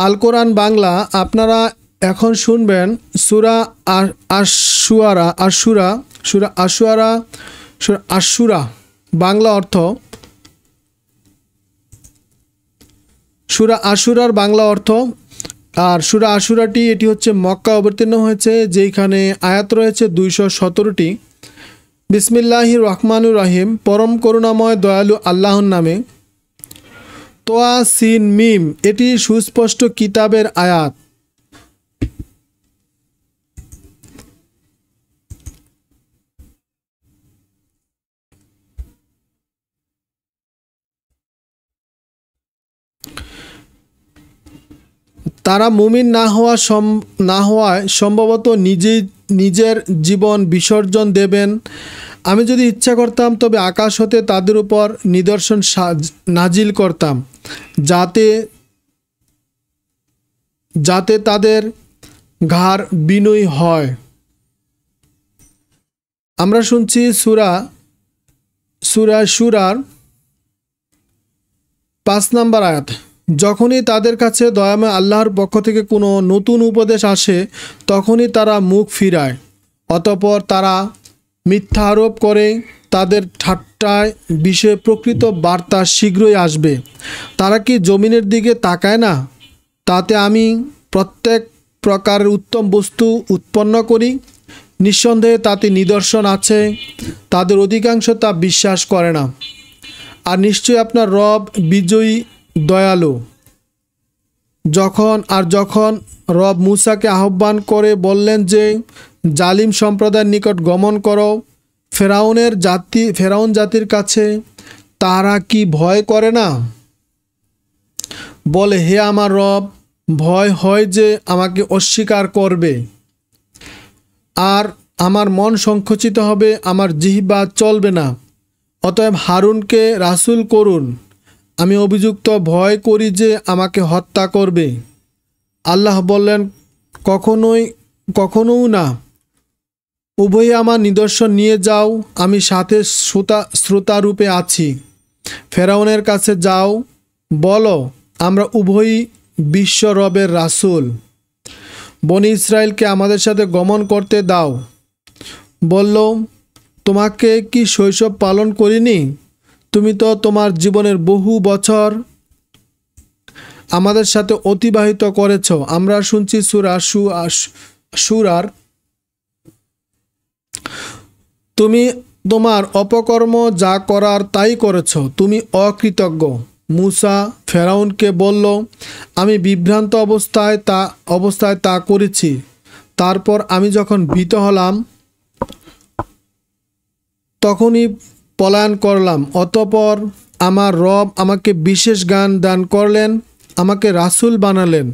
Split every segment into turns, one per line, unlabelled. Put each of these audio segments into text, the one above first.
আল কোরআন বাংলা। আপনারা এখন শুনবেন সূরা আশুরা বাংলা অর্থ। সূরা আশুরার বাংলা অর্থ। আর সূরা আশুরাটি এটি হচ্ছে মক্কা অবতীর্ণ হয়েছে, যেখানে আয়াত রয়েছে 217টি। বিসমিল্লাহির রহমানুর রহিম, পরম করুণাময় দয়ালু আল্লাহর নামে। তোয়া সিন মিম, এটি সুস্পষ্ট কিতাবের আয়াত। তারা মুমিন না হওয়ায় সম্ভবত নিজের জীবন বিসর্জন দেবেন। আমি যদি ইচ্ছা করতাম তবে আকাশ হতে তাদের উপর নিদর্শন নাজিল করতাম, যাতে তাদের ঘাড় বিনয়ী হয়। আমরা শুনছি সূরার 5 নম্বর আয়াত। যখনই তাদের কাছে দয়াময় আল্লাহর পক্ষ থেকে কোনো নতুন উপদেশ আসে তখনই তারা মুখ ফিরায়, অতঃপর তারা মিথ্যা আরোপ করে। তাদের ঠাট্টায় বিষয়ে প্রকৃত বার্তা শীঘ্রই আসবে। তারা কি জমিনের দিকে তাকায় না, তাতে আমি প্রত্যেক প্রকারের উত্তম বস্তু উৎপন্ন করি? নিঃসন্দেহে তাতে নিদর্শন আছে, তাদের অধিকাংশ তা বিশ্বাস করে না। আর নিশ্চয়ই আপনার রব বিজয়ী দয়ালু। যখন রব মূসাকে আহ্বান করে বললেন যে জালিম সম্প্রদায়ের নিকট গমন করো, ফেরাউন জাতির কাছে, তারা কি ভয় করে না? বলে, হে আমার রব, ভয় হয় যে আমাকে অস্বীকার করবে, আর আমার মন সংকুচিত হবে, আমার জিহ্বা চলবে না। অতএব হারুনকে রাসূল করুন। আমি অভিযুক্ত ভয় করি যে আমাকে হত্যা করবে। আল্লাহ বললেন, কখনোও না। উভয়ে আমার নিদর্শন নিয়ে যাও, আমি সাথে শ্রোতারূপে আছি। ফেরাউনের কাছে যাও, বলো, আমরা উভয়ই বিশ্ব রবের রাসূল। বনি ইসরায়েলকে আমাদের সাথে গমন করতে দাও। বলল, তোমাকে কি শৈশব পালন করিনি? তুমি তো তোমার জীবনের বহু বছর আমাদের সাথে অতিবাহিত করেছ। আমরা শুনছি সূরার তুমি তোমার অপকর্ম যা করার তাই করেছ, তুমি অকৃতজ্ঞ। মূসা ফেরাউনকে বলল, আমি বিভ্রান্ত অবস্থায় তা করেছি। তারপর আমি যখন ভীত হলাম তখনই পলায়ন করলাম। অতঃপর আমার রব আমাকে বিশেষ জ্ঞান দান করলেন, আমাকে রাসূল বানালেন।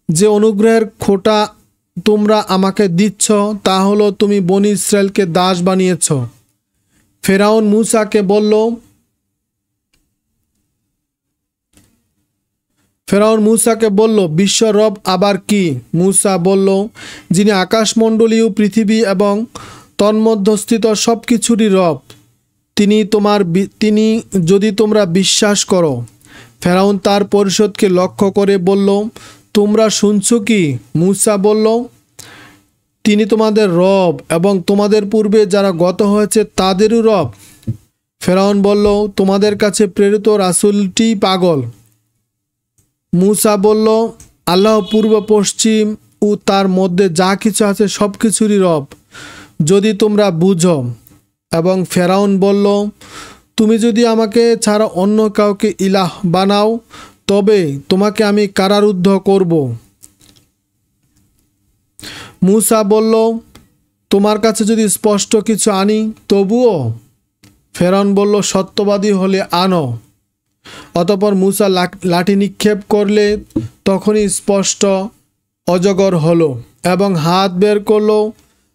যে অনুগ্রহের খোঁটা তোমরা আমাকে দিচ্ছ তা হলো তুমি বনি ইসরায়েলকে দাস বানিয়েছ। ফেরাউন মূসাকে বলল, বিশ্ব রব আবার কি? মূসা বলল, যিনি আকাশমণ্ডলীয় পৃথিবী এবং তন্মধ্যস্থিত সব কিছুরই রব, তিনি যদি তোমরা বিশ্বাস করো। ফেরাউন তার পরিষদকে লক্ষ্য করে বলল, তোমরা শুনছ কি? মূসা বলল, তিনি তোমাদের রব এবং তোমাদের পূর্বে যারা গত হয়েছে তাদেরও রব। ফেরাউন বলল, তোমাদের কাছে প্রেরিত রাসূলটি পাগল। মূসা বলল, আল্লাহ পূর্ব পশ্চিম ও তার মধ্যে যা কিছু আছে সব কিছুরই রব, যদি তোমরা বুঝো। এবং ফেরাউন বলল, তুমি যদি আমাকে ছাড়া অন্য কাউকে ইলাহ বানাও তবে তোমাকে আমি কারারুদ্ধ করব। মূসা বলল, তোমার কাছে যদি স্পষ্ট কিছু আনি তবুও? ফেরাউন বলল, সত্যবাদী হলে আনো। অতঃপর মূসা লাঠি নিক্ষেপ করলে তখনই স্পষ্ট অজগর হলো এবং হাত বের করলো,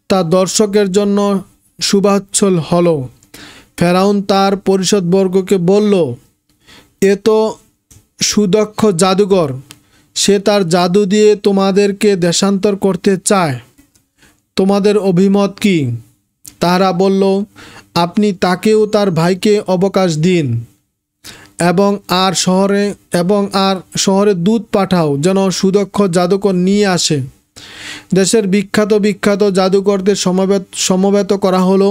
তা দর্শকের জন্য শুভাচ্ছল হলো। ফেরাউন তার পরিষদবর্গকে বলল, এ তো সুদক্ষ জাদুকর, সে তার জাদু দিয়ে তোমাদেরকে দেশান্তর করতে চায়। তোমাদের অভিমত কি? তারা বলল, আপনি তাকেও তার ভাইকে অবকাশ দিন। এবং আর শহরে দূত পাঠাও যেন সুদক্ষ জাদুকর নিয়ে আসে। দেশের বিখ্যাত জাদুকরদের সমবেত করা হলো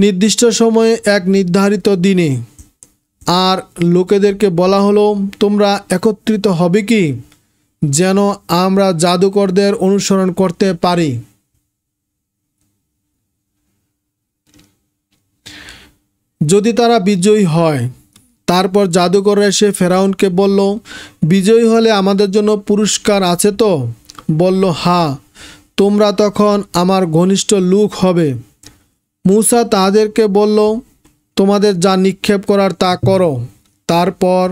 নির্দিষ্ট সময়ে এক নির্ধারিত দিনে। আর লোকেদেরকে বলা হলো, তোমরা একত্রিত হবে কি, যেন আমরা জাদুকরদের অনুসরণ করতে পারি। যদি তারা বিজয়ী হয়। তারপর জাদুকররা এসে ফেরাউনকে বলল, বিজয়ী হলে আমাদের জন্য পুরস্কার আছে তো? বলল, হ্যাঁ, তোমরা তখন আমার ঘনিষ্ঠ লোক হবে। মূসা তাদেরকে বলল, তোমাদের যা নিক্ষেপ করার তা করো। তারপর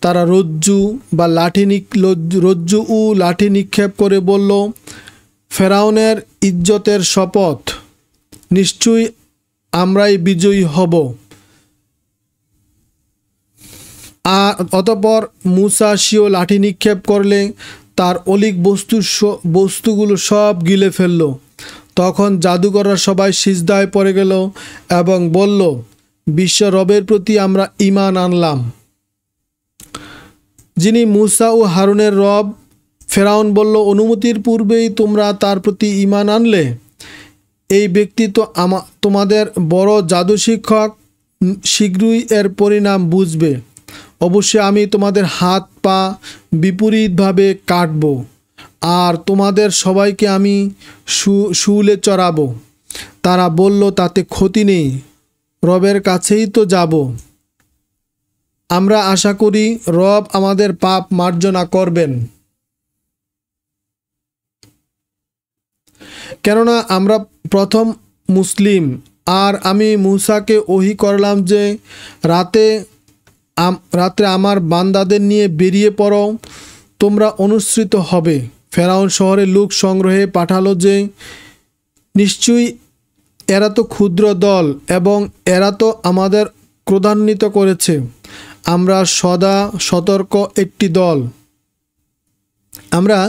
তারা রজ্জু ও লাঠি নিক্ষেপ করে বলল, ফেরাউনের ইজ্জতের শপথ, নিশ্চয়ই আমরাই বিজয়ী হব। অতঃপর মূসা স্বীয় লাঠি নিক্ষেপ করলে তার অলিক বস্তুগুলো সব গিলে ফেলল। তখন জাদুকররা সবাই সিজদায় পড়ে গেল এবং বলল, বিশ্ব রবের প্রতি আমরা ঈমান আনলাম, যিনি মূসা ও হারুনের রব। ফেরাউন বলল, অনুমতির পূর্বেই তোমরা তার প্রতি ঈমান আনলে? এই ব্যক্তি তো তোমাদের বড় জাদু শিক্ষক, শীঘ্রই এর পরিণাম বুঝবে। অবশ্যই আমি তোমাদের হাত পা বিপরীতভাবে কাটব, আর তোমাদের সবাইকে আমি শুলে চড়াবো। তারা বলল, তাতে ক্ষতি নেই, রবের কাছেই তো যাব। আমরা আশা করি রব আমাদের পাপ মার্জনা করবেন, কেননা আমরা প্রথম মুসলিম। আর আমি মূসাকে ওহী করলাম যে রাত্রে আমার বান্দাদের নিয়ে বেরিয়ে পড়ো, তোমরা অনুসৃত হবে। ফেরাউন শহরে লোক সংগ্রহে পাঠালো যে, নিশ্চয়ই এরা তো ক্ষুদ্র দল এবং এরা তো আমাদের ক্রোধান্বিত করেছে। আমরা সদা সতর্ক একটি দল। আমরা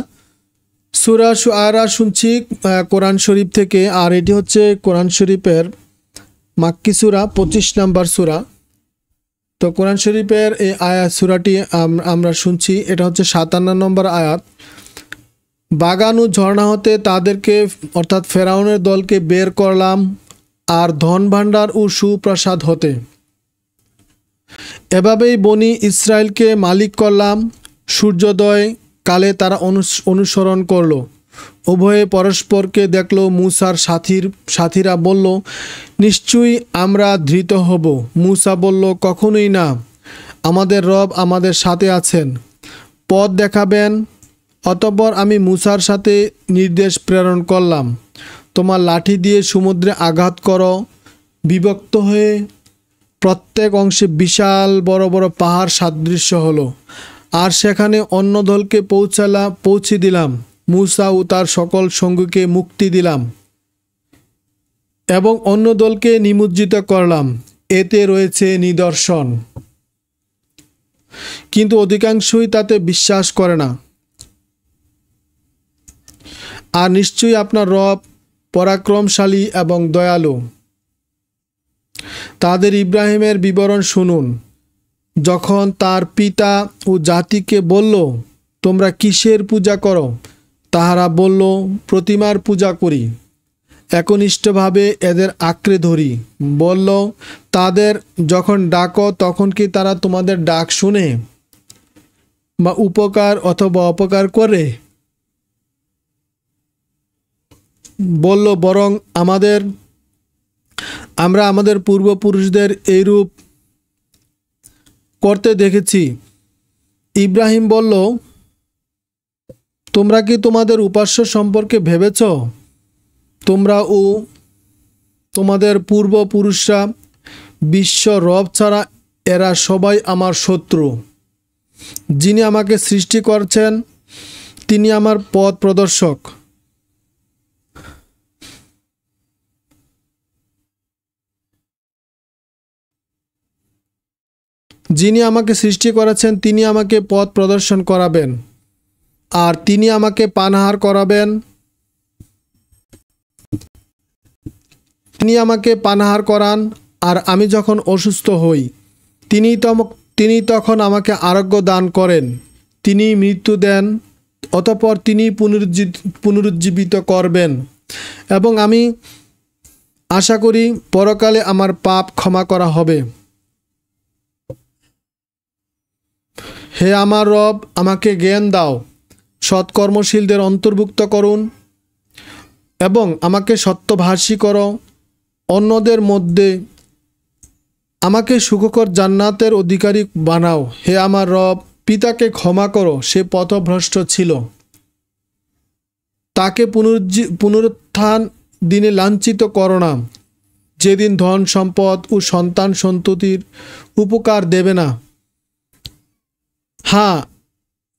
সূরা শুআরা শুনছি কোরআন শরীফ থেকে, আর এটি হচ্ছে কোরআন শরীফের মাক্কি সূরা 25 নম্বর সূরা। তো কোরআন শরীফের এই সূরাটি আমরা শুনছি, এটা হচ্ছে 57 নম্বর আয়াত। বাগান ও ঝর্ণা হতে তাদেরকে অর্থাৎ ফেরাউনের দলকে বের করলাম, আর ধন ভাণ্ডার ও সুপ্রাসাদ হতে। এভাবেই বনি ইসরায়েলকে মালিক করলাম। সূর্যোদয় কালে তারা অনুসরণ করল। উভয়ে পরস্পরকে দেখল। মূসার সাথীরা বলল, নিশ্চয়ই আমরা ধৃত হব। মূসা বলল, কখনোই না, আমাদের রব আমাদের সাথে আছেন, পথ দেখাবেন। অতঃপর আমি মূসার সাথে নির্দেশ প্রেরণ করলাম, তোমার লাঠি দিয়ে সমুদ্রে আঘাত করো। বিভক্ত হয়ে প্রত্যেক অংশে বিশাল বড় বড় পাহাড় সাদৃশ্য হলো, আর সেখানে অন্য দলকে পৌঁছে দিলাম। মূসা ও তার সকল সঙ্গীকে মুক্তি দিলাম এবং অন্য দলকে নিমজ্জিত করলাম। এতে রয়েছে নিদর্শন, কিন্তু অধিকাংশই তাতে বিশ্বাস করে না। আর নিশ্চয়ই আপনার রব পরাক্রমশালী এবং দয়ালু। তাদের ইব্রাহিমের বিবরণ শুনুন। যখন তার পিতা ও জাতিকে বলল, তোমরা কিসের পূজা করো? তাহারা বলল, প্রতিমার পূজা করি। একনিষ্ঠভাবে এদের আঁকড়ে ধরি। বলল, তাদের যখন ডাকো তখন কি তারা তোমাদের ডাক শুনে বা উপকার অথবা অপকার করে? বলল, বরং আমরা আমাদের পূর্বপুরুষদের এইরূপ করতে দেখেছি। ইব্রাহিম বলল, তোমরা কি তোমাদের উপাস্য সম্পর্কে ভেবেছ? তোমরা ও তোমাদের পূর্বপুরুষরা বিশ্ব রব ছাড়া এরা সবাই আমার শত্রু। যিনি আমাকে সৃষ্টি করছেন তিনি আমার পথ প্রদর্শক। যিনি আমাকে সৃষ্টি করেছেন তিনি আমাকে পথ প্রদর্শন করাবেন, আর তিনি আমাকে পানাহার করাবেন। তিনি আমাকে পানাহার করান, আর আমি যখন অসুস্থ হই তিনি তখন আমাকে আরোগ্য দান করেন, তিনি মৃত্যু দেন, অতঃপর তিনি পুনরুজ্জীবিত করবেন, এবং আমি আশা করি পরকালে আমার পাপ ক্ষমা করা হবে। হে আমার রব, আমাকে জ্ঞান দাও, সৎকর্মশীলদের অন্তর্ভুক্ত করুন এবং আমাকে সত্যভাষী করো। অন্যদের মধ্যে আমাকে সুখকর জান্নাতের অধিকারী বানাও। হে আমার রব, পিতাকে ক্ষমা করো, সে পথভ্রষ্ট ছিল। তাকে পুনরুত্থান দিনে লাঞ্ছিত করো না, যেদিন ধন সম্পদ ও সন্তান সন্ততির উপকার দেবে না। হ্যাঁ,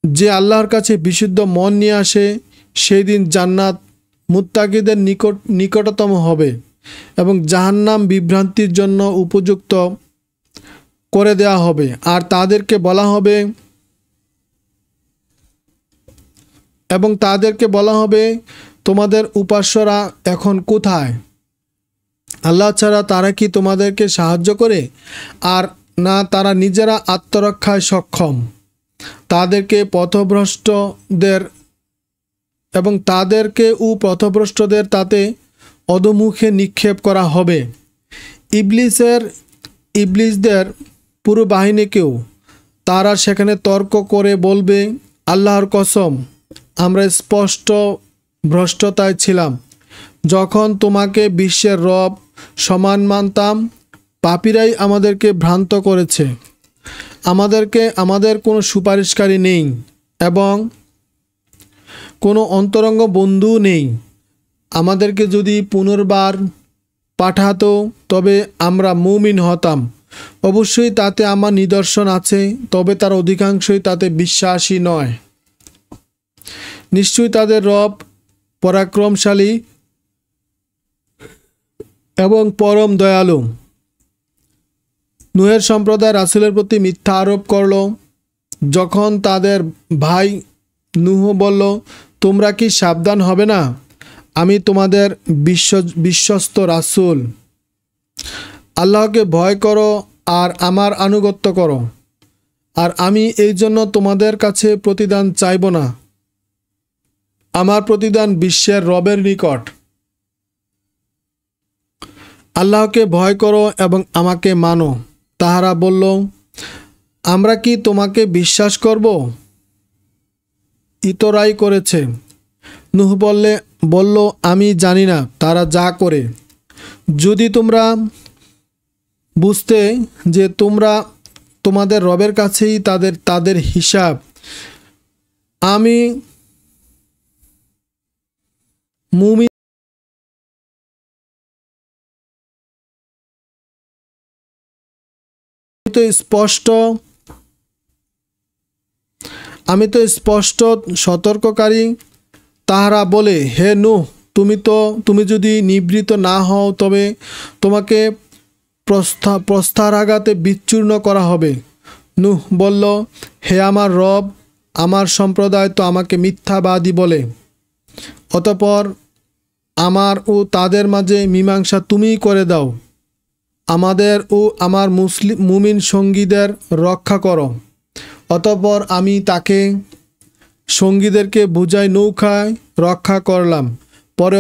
যে আল্লাহর কাছে বিশুদ্ধ মন নিয়ে আসে, সেই দিন জান্নাত মুত্তাকিদের নিকটতম হবে এবং জাহান্নাম বিভ্রান্তির জন্য উপযুক্ত করে দেওয়া হবে। আর তাদেরকে বলা হবে তোমাদের উপাস্যরা এখন কোথায়? আল্লাহ ছাড়া তারা কি তোমাদেরকে সাহায্য করে? আর না, তারা নিজেরা আত্মরক্ষায় সক্ষম। তাদেরকে পথভ্রষ্টদের তাতে অধোমুখে নিক্ষেপ করা হবে। ইবলিসদের পুরো বাহিনীকেও তারা সেখানে তর্ক করে বলবে, আল্লাহর কসম, আমরা স্পষ্ট ভ্রষ্টতায় ছিলাম যখন তোমাকে বিশ্বের রব সমান মানতাম। পাপীরাই আমাদেরকে ভ্রান্ত করেছে। আমাদের কোনো সুপারিশকারী নেই এবং কোনো অন্তরঙ্গ বন্ধু নেই। আমাদেরকে যদি পুনর্বার পাঠাতো তবে আমরা মুমিন হতাম। অবশ্যই তাতে আমার নিদর্শন আছে, তবে তার অধিকাংশই তাতে বিশ্বাসী নয়। নিশ্চয়ই তাদের রব পরাক্রমশালী এবং পরম দয়ালু। নূহের সম্প্রদায় রাসূলের প্রতি মিথ্যা আরোপ করল। যখন তাদের ভাই নূহ বলল, তোমরা কি সাবধান হবে না? আমি তোমাদের বিশ্বস্ত রাসূল। আল্লাহকে ভয় করো আর আমার আনুগত্য করো, আর আমি এই জন্য তোমাদের কাছে প্রতিদান চাইব না। আমার প্রতিদান বিশ্বের রবের নিকট। আল্লাহকে ভয় করো এবং আমাকে মানো। তাহারা বলল, আমরা কি তোমাকে বিশ্বাস করব? ইতরাই করেছে। নূহ বলল, আমি জানি না তারা যা করে। যদি তোমরা বুঝতে যে তোমাদের রবের কাছেই তাদের হিসাব। আমি মুমিন আমি তো স্পষ্ট সতর্ককারী। তাহারা বলে, হে নূহ, তুমি যদি নিবৃত না হও তবে তোমাকে প্রস্তারাঘাতে বিচ্ছূর্ণ করা হবে। নূহ বলল, হে আমার রব, আমার সম্প্রদায় তো আমাকে মিথ্যাবাদী বলে। অতঃপর আমার ও তাদের মাঝে মীমাংসা তুমিই করে দাও। আমাদের ও আমার মুমিন সঙ্গীদের রক্ষা করো। অতঃপর আমি তাকে সঙ্গীদেরকে বুঝাই নৌকায় রক্ষা করলাম। পরে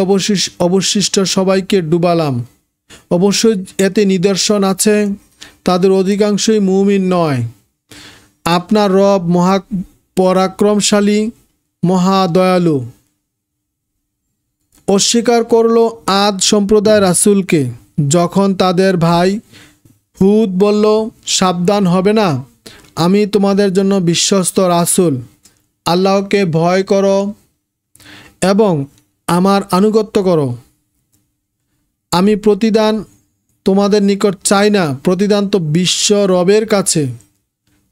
অবশিষ্ট সবাইকে ডুবালাম। অবশ্যই এতে নিদর্শন আছে, তাদের অধিকাংশই মুমিন নয়। আপনার রব পরাক্রমশালী, মহাদয়ালু। অস্বীকার করল আদ সম্প্রদায় রাসূলকে, যখন তাদের ভাই হুদ বলল, সাবধান হবে না, আমি তোমাদের জন্য বিশ্বস্ত রাসূল। আল্লাহকে ভয় করো এবং আমার আনুগত্য করো। আমি প্রতিদান তোমাদের নিকট চাই না, প্রতিদান তো বিশ্ব রবের কাছে।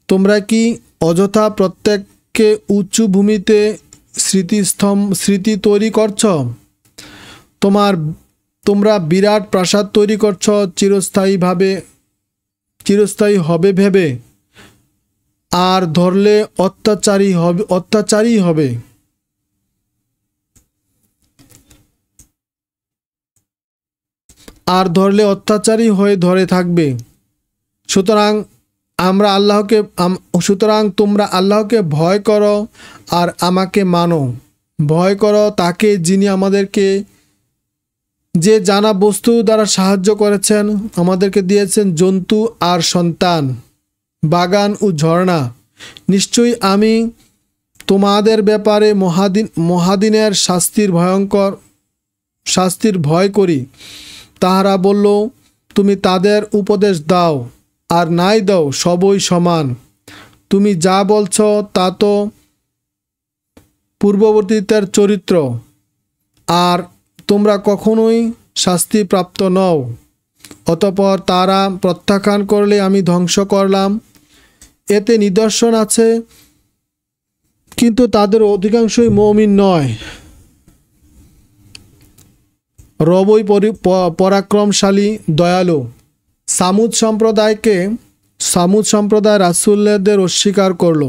তোমরা কি অযথা প্রত্যেককে উঁচু ভূমিতে স্মৃতি তৈরি করছ? তোমরা বিরাট প্রাসাদ তৈরি করছ চিরস্থায়ী হবে ভেবে, আর ধরলে অত্যাচারী হবে। আর ধরলে অত্যাচারী হয়ে ধরে থাকবে। সুতরাং আমরা আল্লাহকে সুতরাং তোমরা আল্লাহকে ভয় করো আর আমাকে মানো। ভয় করো তাকে যিনি আমাদেরকে যে জানা বস্তু দ্বারা সাহায্য করেছেন, আমাদেরকে দিয়েছেন জন্তু আর সন্তান, বাগান ও ঝর্ণা। নিশ্চয়ই আমি তোমাদের ব্যাপারে মহাদিনের শাস্তির ভয় করি। তাহারা বলল, তুমি তাদের উপদেশ দাও আর নাই দাও, সবই সমান। তুমি যা বলছ তা তো পূর্ববর্তীদের চরিত্র, আর তোমরা কখনোই শাস্তিপ্রাপ্ত নও। অতঃপর তারা প্রত্যাখ্যান করলে আমি ধ্বংস করলাম। এতে নিদর্শন আছে, কিন্তু তাদের অধিকাংশই মুমিন নয়। রবই পরাক্রমশালী, দয়ালু। সামুদ সম্প্রদায় রাসূলদের অস্বীকার করল।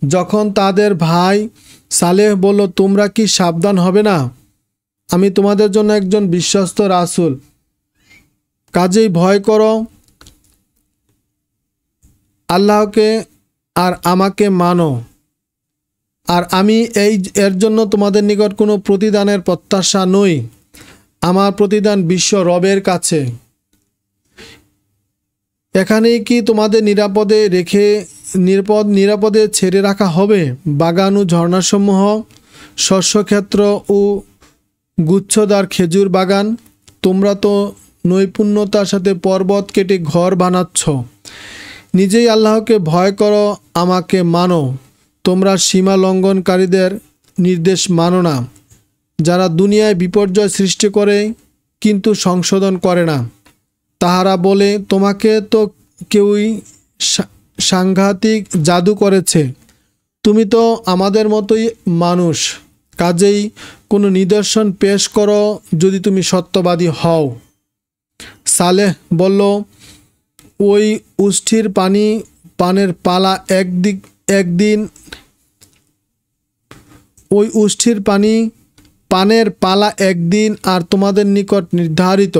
যখন তাদের ভাই সালেহ বলল, তোমরা কি সাবধান হবে না? আমি তোমাদের জন্য একজন বিশ্বস্ত রাসূল, কাজেই ভয় করো আল্লাহকে আর আমাকে মানো। আর আমি এর জন্য তোমাদের নিকট কোনো প্রতিদানের প্রত্যাশা নই। আমার প্রতিদান বিশ্ব রবের কাছে। এখানেই কি তোমাদের নিরাপদে ছেড়ে রাখা হবে? বাগান ও ঝর্ণাসমূহ, শস্যক্ষেত্র ও গুচ্ছদার খেজুর বাগান। তোমরা তো নৈপুণ্যতার সাথে পর্বত কেটে ঘর বানাচ্ছ। নিজেই আল্লাহকে ভয় করো, আমাকে মানো। তোমরা সীমা লঙ্ঘনকারীদের নির্দেশ মানো না, যারা দুনিয়ায় বিপর্যয় সৃষ্টি করে কিন্তু সংশোধন করে না। তাহারা বলে, তোমাকে তো কেউই সাংঘাতিক জাদু করেছে। তুমি তো আমাদের মতোই মানুষ, কাজেই কোনো নিদর্শন পেশ করো যদি তুমি সত্যবাদী হও। সালেহ বলল, ওই উষ্ঠির পানের পালা একদিন আর তোমাদের নিকট নির্ধারিত,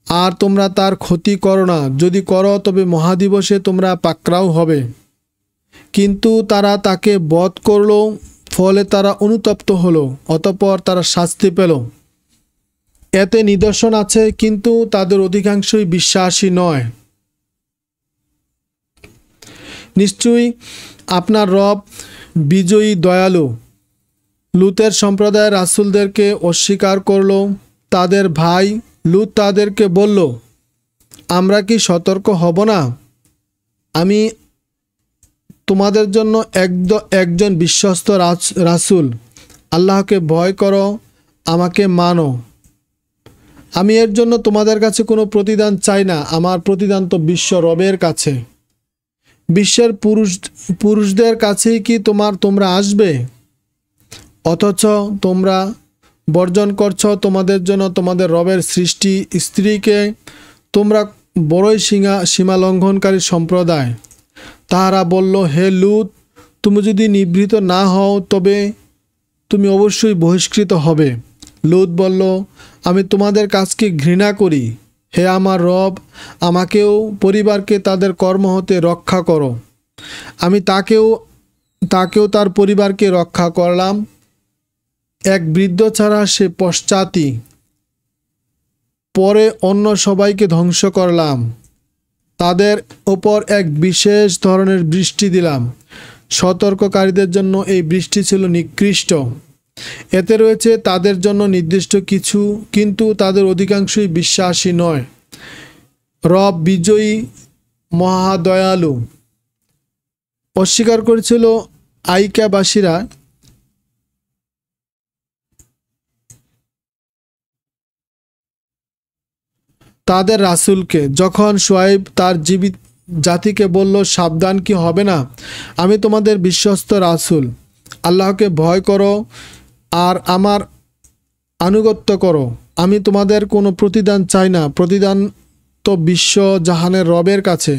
আর তোমরা তার ক্ষতি করো না। যদি করো তবে মহাদিবসে তোমরা পাকড়াও হবে। কিন্তু তারা তাকে বধ করল, ফলে তারা অনুতপ্ত হলো। অতঃপর তারা শাস্তি পেল। এতে নিদর্শন আছে, কিন্তু তাদের অধিকাংশই বিশ্বাসী নয়। নিশ্চয়ই আপনার রব বিজয়ী, দয়ালু। লুতের সম্প্রদায়ের রাসূলদেরকে অস্বীকার করল। তাদের ভাই লুত তাদেরকে বলল, আমরা কি সতর্ক হব না? আমি তোমাদের জন্য একজন বিশ্বস্ত রাসূল। আল্লাহকে ভয় করো, আমাকে মানো। আমি এর জন্য তোমাদের কাছে কোনো প্রতিদান চাই না। আমার প্রতিদান তো বিশ্ব রবের কাছে। বিশ্বের পুরুষদের কাছেই কি তোমরা আসবে? অথচ তোমরা বর্জন করছ তোমাদের জন্য তোমাদের রবের সৃষ্টি স্ত্রীকে। তোমরা বড়ই সীমা লঙ্ঘনকারী সম্প্রদায়। তাহারা বলল, হে লূত, তুমি যদি নিবৃত না হও তবে তুমি অবশ্যই বহিষ্কৃত হবে। লূত বলল, আমি তোমাদের কাজকে ঘৃণা করি। হে আমার রব, আমাকেও পরিবারকে তাদের কর্ম হতে রক্ষা করো। আমি তাকেও তার পরিবারকে রক্ষা করলাম। এক বৃদ্ধ ছাড়া সে পশ্চাৎই। পরে অন্য সবাইকে ধ্বংস করলাম। তাদের ওপর এক বিশেষ ধরনের বৃষ্টি দিলাম। সতর্ককারীদের জন্য এই বৃষ্টি ছিল নিকৃষ্ট। এতে রয়েছে তাদের জন্য নির্দিষ্ট কিছু, কিন্তু তাদের অধিকাংশই বিশ্বাসী নয়। রব বিজয়ী, মহাদয়ালু। অস্বীকার করেছিল আইকাবাসীরা। তাদের রাসূলকে। যখন শুআয়ব তার জাতিকে বলল, সাবধান কি হবে না? আমি তোমাদের বিশ্বস্ত রাসূল। আল্লাহকে ভয় করো আর আমার আনুগত্য করো। আমি তোমাদের কোনো প্রতিদান চাই না। প্রতিদান তো বিশ্ব জাহানের রবের কাছে।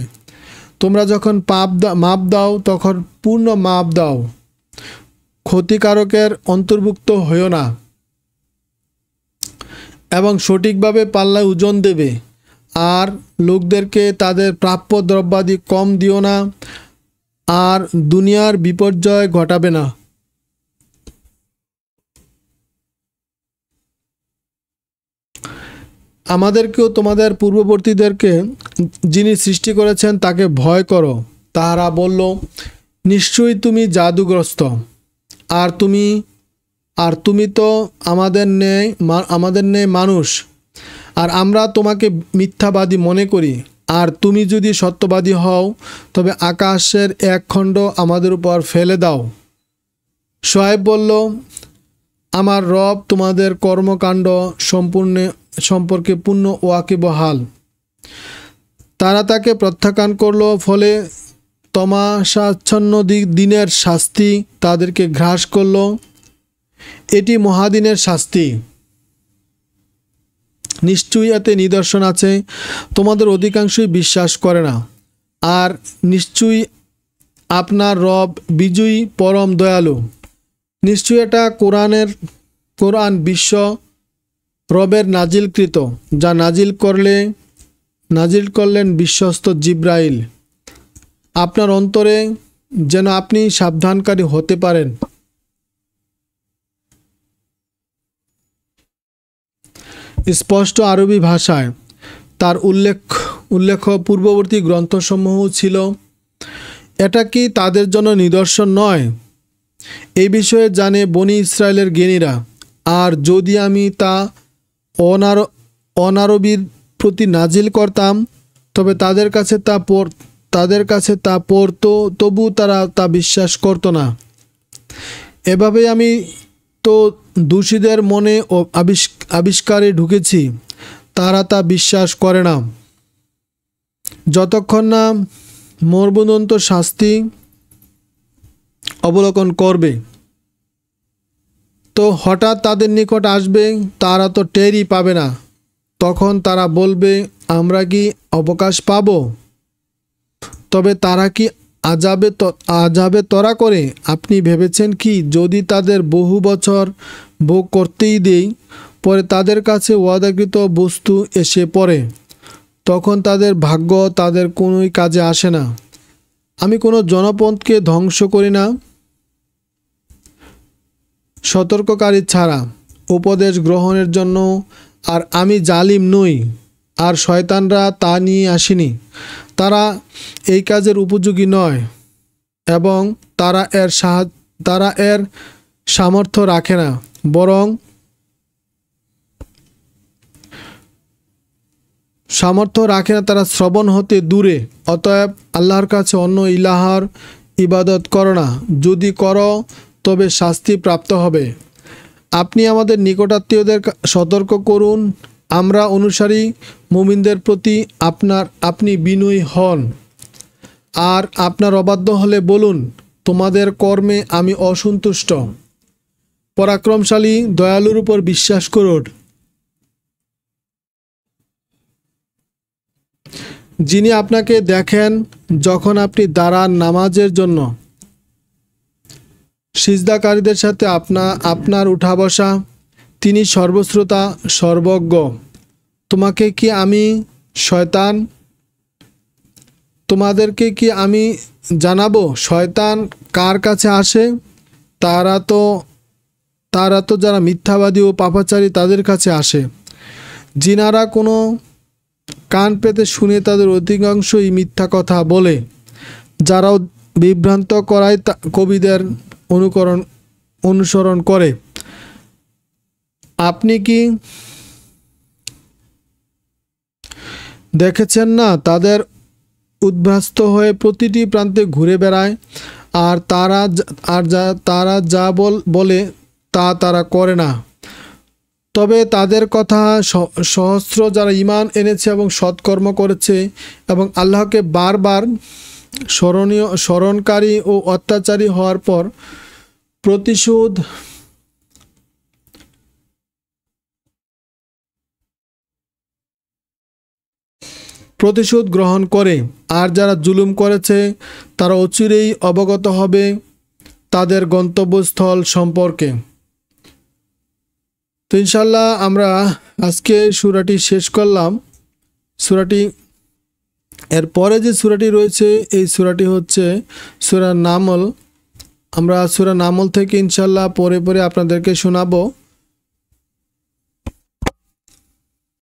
তোমরা যখন মাপ দাও তখন পূর্ণ মাপ দাও। ক্ষতিকারকের অন্তর্ভুক্ত হইও না এবং সঠিকভাবে পাল্লায় ওজন দেবে। আর লোকদেরকে তাদের প্রাপ্য দ্রব্যাদি কম দিও না, আর দুনিয়ার বিপর্যয় ঘটাবে না। আমাদেরকেও তোমাদের পূর্ববর্তীদেরকে যিনি সৃষ্টি করেছেন তাকে ভয় করো। তাহারা বলল, নিশ্চয়ই তুমি জাদুগ্রস্ত, আর তুমি তো আমাদের ন্যায় মানুষ, আর আমরা তোমাকে মিথ্যাবাদী মনে করি। আর তুমি যদি সত্যবাদী হও তবে আকাশের এক খণ্ড আমাদের উপর ফেলে দাও। শোয়েব বলল, আমার রব তোমাদের কর্মকাণ্ড সম্পর্কে পূর্ণ ওয়াকিবহাল। তারা তাকে প্রত্যাখ্যান করল, ফলে তমাশাচ্ছন্ন দিনের শাস্তি তাদেরকে গ্রাস করল। এটি মহাদিনের শাস্তি। নিশ্চয়ই এতে নিদর্শন আছে, তোমাদের অধিকাংশই বিশ্বাস করে না। আর নিশ্চয়ই আপনার রব বিজয়ী পরম দয়ালু। নিশ্চয়ই এটা কোরআন বিশ্ব রবের নাজিলকৃত, যা নাজিল করলেন বিশ্বস্ত জিব্রাইল আপনার অন্তরে, যেন আপনি সাবধানকারী হতে পারেন। স্পষ্ট আরবি ভাষায় তার উল্লেখ পূর্ববর্তী গ্রন্থসমূহ ছিল। এটা কি তাদের জন্য নিদর্শন নয়? এই বিষয়ে জানে বনি ইসরায়েলের জ্ঞানীরা। আর যদি আমি তা অনারবীর প্রতি নাজিল করতাম তবে তাদের কাছে তা পড়তো, তবু তারা তা বিশ্বাস করত না। এভাবে আমি তো দোষীদের মনে আবিষ্কারে ঢুকেছি, তারা তা বিশ্বাস করে না, যতক্ষণ না মর্মন্তুদ শাস্তি অবলোকন করবে। তো হঠাৎ তাদের নিকট আসবে, তারা তো টেরই পাবে না। তখন তারা বলবে, আমরা কি অবকাশ পাব? তবে তারা কি আযাবে ত্বরা করে? আপনি ভেবেছেন কি, যদি তাদের বহু বছর ভোগ করতেই দেই, পরে তাদের কাছে ওয়াদাকৃত বস্তু এসে পড়ে, তখন তাদের ভাগ্য তাদের কোনোই কাজে আসে না। আমি কোনো জনপদকে ধ্বংস করি না সতর্ককারী ছাড়া উপদেশ গ্রহণের জন্য, আর আমি জালিম নই। আর শয়তানরা তা নিয়ে আসেনি। তারা এই কাজের উপযোগী নয় এবং তারা এর সামর্থ্য রাখে না, বরং তারা শ্রবণ হতে দূরে। অতএব আল্লাহর কাছে অন্য ইলাহার ইবাদত করো না, যদি করো তবে শাস্তি প্রাপ্ত হবে। আপনি আমাদের নিকটাত্মীয়দের সতর্ক করুন, আমরা অনুসারী মুমিনদের প্রতি আপনি বিনয়ী হন। আর আপনার অবাধ্য হলে বলুন, তোমাদের কর্মে আমি অসন্তুষ্ট। পরাক্রমশালী দয়ালুর উপর বিশ্বাস করুন, যিনি আপনাকে দেখেন যখন আপনি দাঁড়ান নামাজের জন্য। সিজদাকারীদের সাথে আপনার উঠা বসা। তিনি সর্বশ্রোতা, সর্বজ্ঞ। তোমাদেরকে কি আমি জানাবো শয়তান কার কাছে আসে? তারা তো যারা মিথ্যাবাদী ও পাপাচারী তাদের কাছে আসে। জিনারা কোনো কান পেতে শুনে তাদের অধিকাংশই মিথ্যা কথা বলে, যারাও বিভ্রান্ত করায় কবিদের অনুসরণ করে। আপনি কি দেখেছেন না, তাদের উদ্ভ্রাস্ত হয়ে প্রতিটি প্রান্তে ঘুরে বেড়ায়, আর তারা যা বলে তা তারা করে না। তবে তাদের কথা সহস্র যারা ঈমান এনেছে এবং সৎকর্ম করেছে এবং আল্লাহকে বারবার স্মরণকারী ও অত্যাচারী হওয়ার পর প্রতিশোধ গ্রহণ করে। আর যারা জুলুম করেছে তারা অচিরেই অবগত হবে তাদের গন্তব্যস্থল সম্পর্কে। তো ইনশাল্লাহ আমরা আজকে সূরাটি শেষ করলাম। সূরাটি এরপরে যে সূরাটি রয়েছে এই সূরাটি হচ্ছে সূরা নামল। আমরা সূরা নামল থেকে ইনশাআল্লাহ পরে পরে আপনাদেরকে শোনাবো।